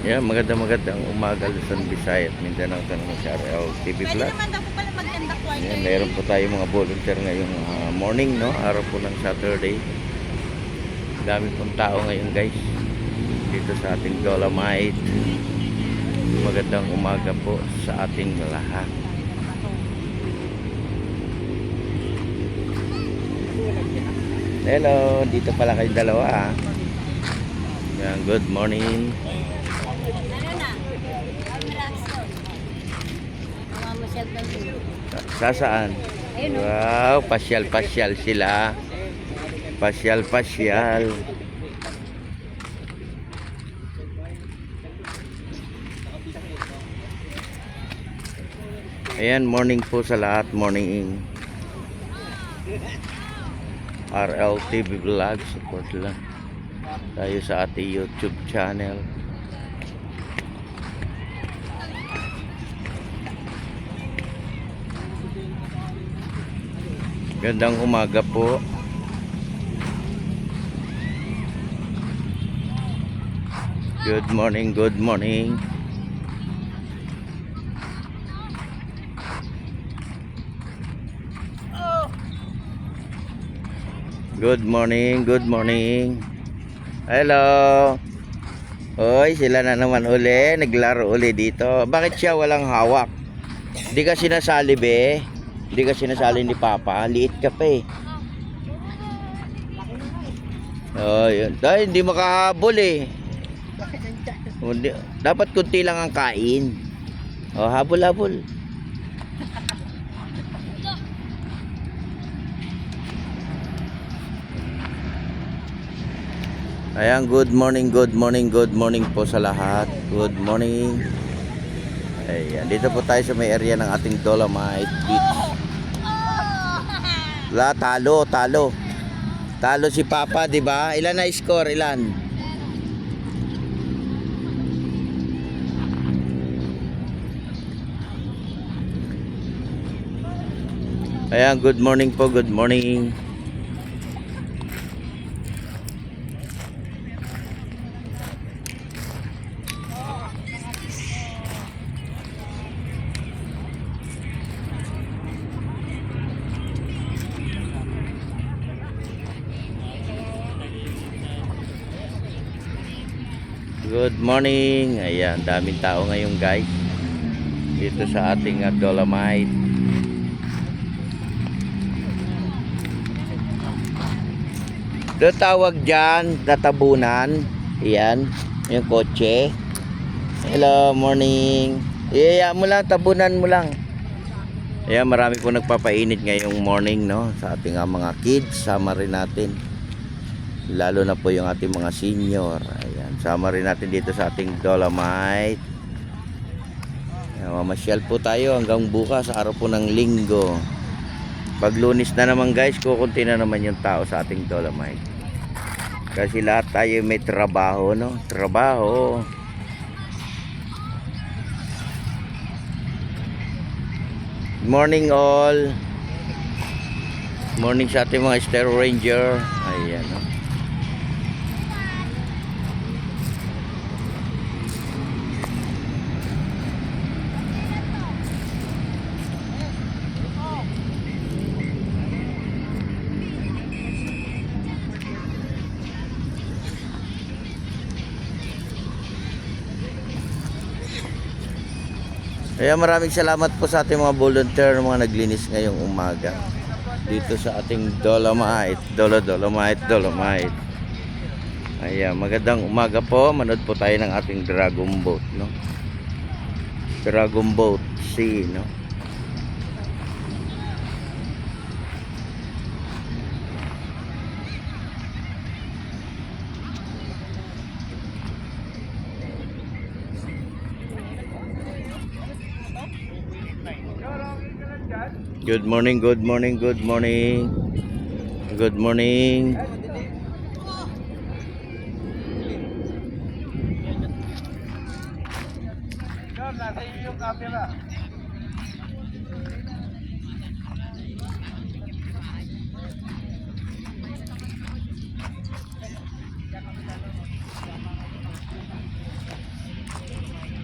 Yeah, magandang umaga Luzon, Visayas, Mindanao, Tanang sa RL TV Pwede Vlog. naman daw po pala maganda Yeah, quarterly. mayroon po tayo mga volunteer ngayong morning, no? Araw po ng Saturday. Dami pong tao ngayon, guys. Dito sa ating Dolomite. Magandang umaga po sa ating lahat. Hello, dito pala kayong dalawa. Yan, good morning. Ano na? Relax daw. Mamamasyal daw dito. Sasaan? Ayun o. Wow, pasyal-pasyal sila. Pasyal-pasyal. Ayan, morning po sa lahat. Morning. RLTV Vlog. Support lang tayo sa ating YouTube channel. Gandang umaga po. Good morning, good morning. Good morning, good morning. Hello. Hoy, sila na naman uli. Naglaro uli dito. Bakit siya walang hawak? Hindi ka sinasali, be. Hindi ka sinasali ni Papa. Liit ka pa eh. Oh, yun. Dahil hindi makahabol eh. Dapat kunti lang ang kain. Oh, habol-habol. Ayan, good morning, good morning, good morning po sa lahat. Good morning. Ayan, dito po tayo sa may area ng ating Dolomite Beach. Talo. Talo si Papa, di ba? Ilan na score? Ilan? Ayan, good morning po, good morning. Good morning. Ayan, daming tao ngayon, guys. Dito sa ating Dolomite. Do tawag dyan, tatabunan. Ayan, yung kotse. Hello, morning. Iya mo lang, tabunan mo lang. Ayan, marami po nagpapainit ngayong morning, no? Sa ating mga kids, sama rin natin. Lalo na po yung ating mga senior. Ayan, sama rin natin dito sa ating Dolomite. Ayan, mamasyal po tayo hanggang bukas, araw po ng linggo. Pag Lunes na naman, guys, kukunti na naman yung tao sa ating Dolomite. Kasi lahat tayo may trabaho, no? Trabaho. Morning all. Morning sa ating mga Star Ranger. Ayan, no? Kaya maraming salamat po sa ating mga volunteer, mga naglinis ngayong umaga dito sa ating Dolomite. Dolomite. Ayan, magandang umaga po. Manood po tayo ng ating Dragon Boat, no? Dragon Boat Sea, no? Good morning, good morning, good morning. Good morning. Nasa iyo yung camera.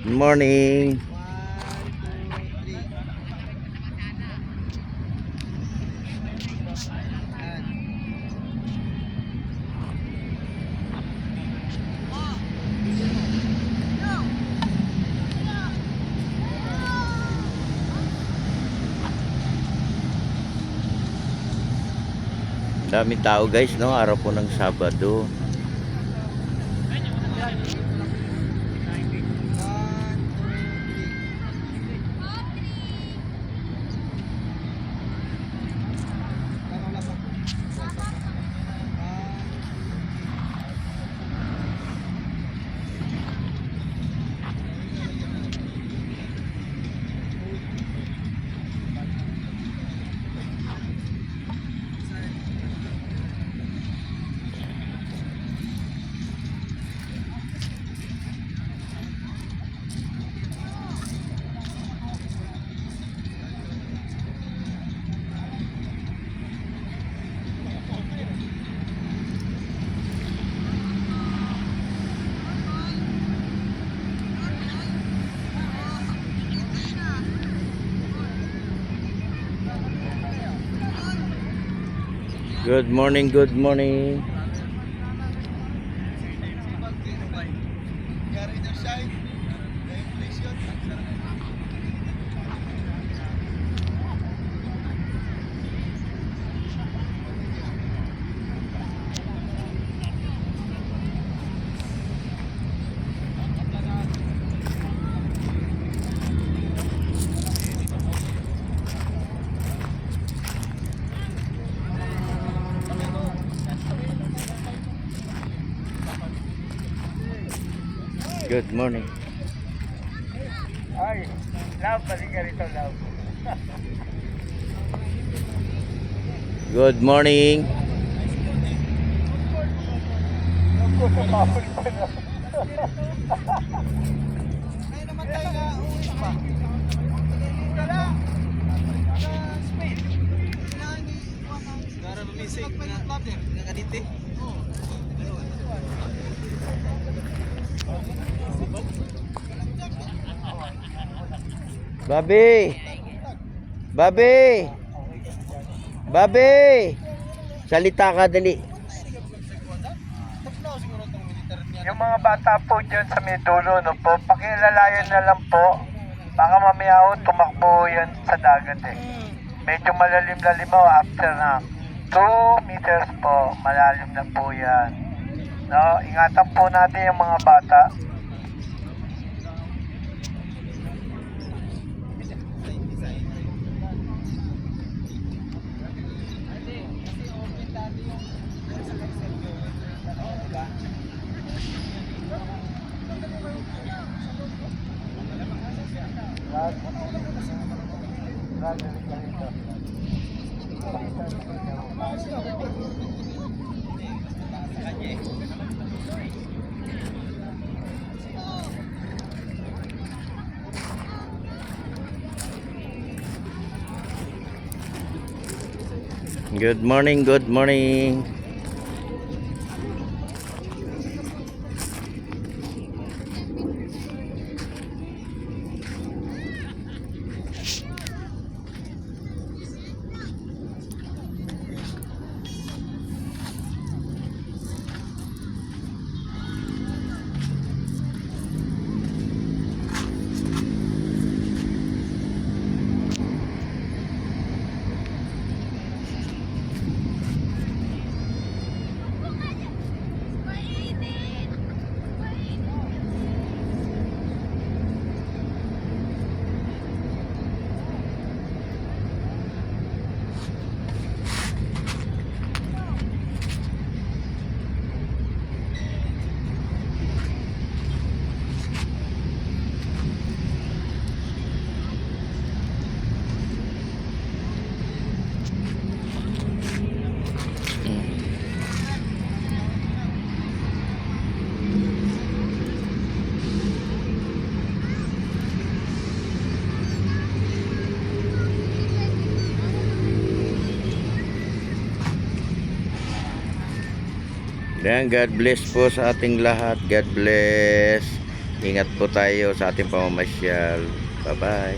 Good morning. Dami tao guys, no? Araw po ng Sabado. Good morning, good morning. Good morning. Ay, love, balik ka rito, love. Good morning. Babi. Babi. Babi. Salita ka dali. Yung mga bata po dyan sa may dulo, no po, pakilalayan na lang po. Baka mamaya ho, tumakbo yan sa dagat eh. Medyo malalim-lalim ho after na 2 meters po, malalim na po yan. No, ingatan po natin yung mga bata. Good morning, good morning. Then God bless po sa ating lahat. God bless. Ingat po tayo sa ating pamamasyal. Bye-bye.